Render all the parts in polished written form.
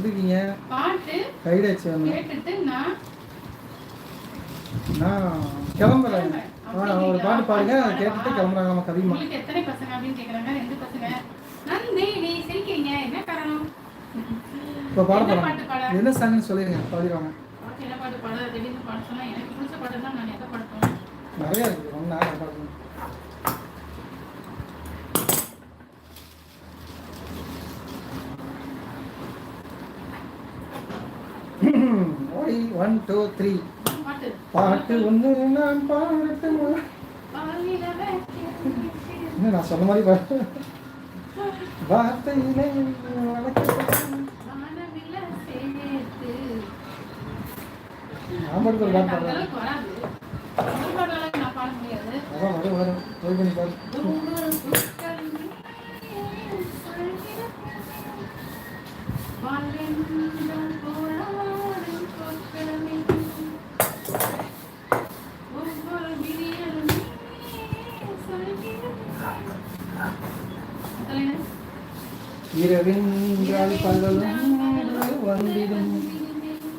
எப்படி இருக்கீங்க? பாட்டு கைடாச்சு கேட்டுட்டு நான் கிளம்புறேன். ஒரு பாட்டு பாடுங்க, அதை கேட்டுட்டு கிளம்புறாங்க நம்ம கவிமா. உங்களுக்கு எத்தனை பசங்க அப்படின்னு கேட்குறாங்க. 2 பசங்க. நந்தி நீ சிரிக்கிறீங்க, என்ன காரணம்? இப்போ பாட போகிறேன். என்ன சாங்னு சொல்லிடுங்க, பாடிடுவாங்க. பாட்டு என்ன பாட்டு பாட திடீர்னு பாட சொன்னால் எனக்கு பிடிச்ச பாட்டு தான். நான் எதை பாடுறேன்? நிறையா இருக்குது, ஒன்றா பாடுங்க. ஓடி 1 2 3 பாட்டு ஒன்று நான் பாடட்டுமா? என்ன நான் சொன்ன மாதிரி பாட்டு வார்த்தையிலே நாமளுக்கு ஒரு பாட்டு பாடுறேன். வரும் வரும் ட்ரை பண்ணி பாரு. இரவென்றால் பகலும் வந்திடும்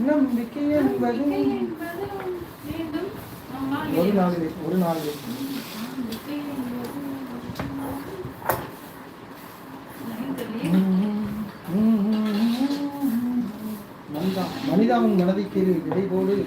நம்பிக்கை என்பது ஒரு நாளிலே மனிதாவின் மனதிற்கு விடை போடு.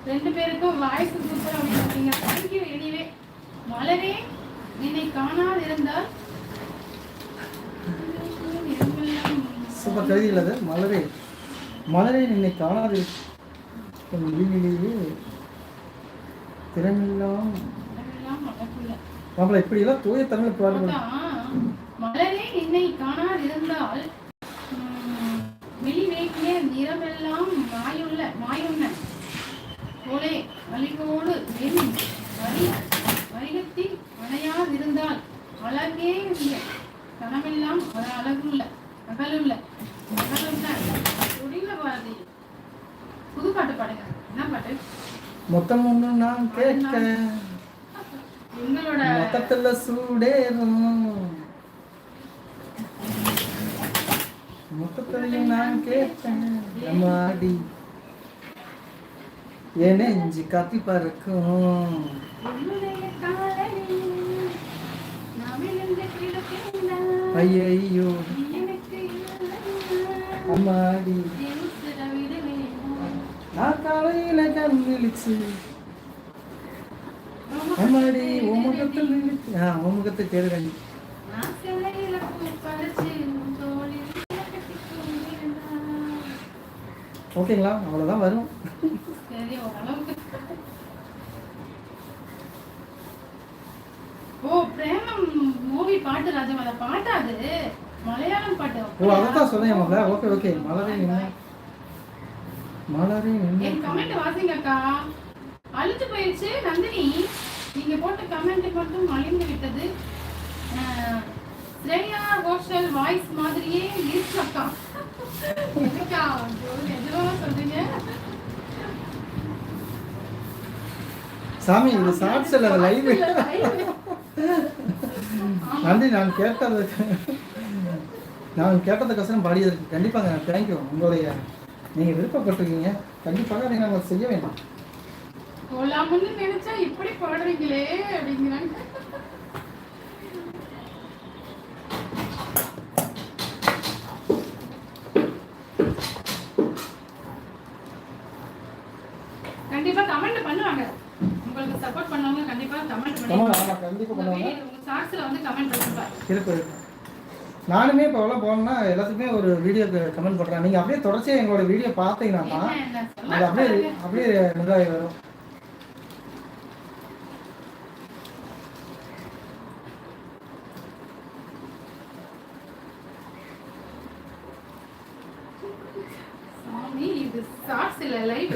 ரெண்டு பேருக்கும் வாய்ஸ் சூப்பர் அப்படிங்க. தேங்க்யூ. எனிவே மலரே என்னை காணாதிருந்தால் சூப்பர் கவிதை இல்லது. மலரே மலரே என்னை காணாது திறமெல்லாம் நம்மள இப்படி எல்லாம் தூய தமிழ் பாடுங்க. மலரே என்னை காணாதிருந்தால் வெளிவேற்றிய நிறமெல்லாம் மாயுண்ண போலே அழிவோடு என் வரிகத்தில் அணையாதிருந்தால் அழகே இல்லை. கனமெல்லாம் அகலுள்ள பாரதி. புது பாட்டு பாடுங்க. என்ன பாட்டு? மொத்தம் ஒன்று நான் கேட்க எங்களோட மொத்தத்துல சூடேறும் மொத்தத்திலையும் நான் கேட்பேன் மாடி என் நெஞ்சு காத்தி பறக்கும். ஐயோ அம்மாடி நான் காலையில கண் விழிச்சு அம்மாடி உமுகத்தில் விழிச்சு உமுகத்தை தேடுறேன். ஓகேங்களா? அவ்வளோதான் வரும். ஓ பிரேமம் மூவி பாட்டு ராஜா, அத பாட்டாது மலையாளம் பாட்டு. ஓ அதான் சொன்னேன் மகள. Okay okay. மலரே என் கமெண்ட் வாசிங்க அக்கா. அழிஞ்சு போயிடுச்சு நந்தினி. நீங்க போட்ட கமெண்ட் மட்டும் அழிந்து விட்டது. ஸ்ரேயா கோஷல் வாய்ஸ் மாதிரியே இருக்கு அக்கா. என்னக்கா எதுவா சொல்றீங்க? சாமி இது ஷார்ட்ஸ் இல்ல, லைவ். நன்றி. நான் கேட்டதுக்கோசரம் பாடியதற்கு கண்டிப்பாங்க தேங்க்யூ. உங்களுடைய நீங்கள் விருப்பப்பட்டிருக்கீங்க, கண்டிப்பாக நீங்கள் நாங்கள் செய்ய வேண்டாம். போலாம்னு நினைச்சா இப்படி பாடுறீங்களே அப்படிங்கிறாங்க. கண்டிப்பா கமெண்ட் பண்ணுவாங்க. உங்களுக்கு சப்போர்ட் பண்ணவங்க கண்டிப்பா கமெண்ட் பண்ணுவாங்க. கண்டிப்பா பண்ணுவாங்க. உங்க சார்ட்ஸ்ல வந்து கமெண்ட் இருக்கு. நானுமே இப்போ எவ்வளோ போனோம்னா எல்லாத்துக்குமே ஒரு வீடியோக்கு கமெண்ட் பண்ணுறேன். நீங்கள் அப்படியே தொடர்ச்சியாக எங்களோட வீடியோ பார்த்தீங்கன்னா தான் அது அப்படியே இதாகி வரும். சாமி இது ஷார்ட்ஸ் இல்ல லைவ்.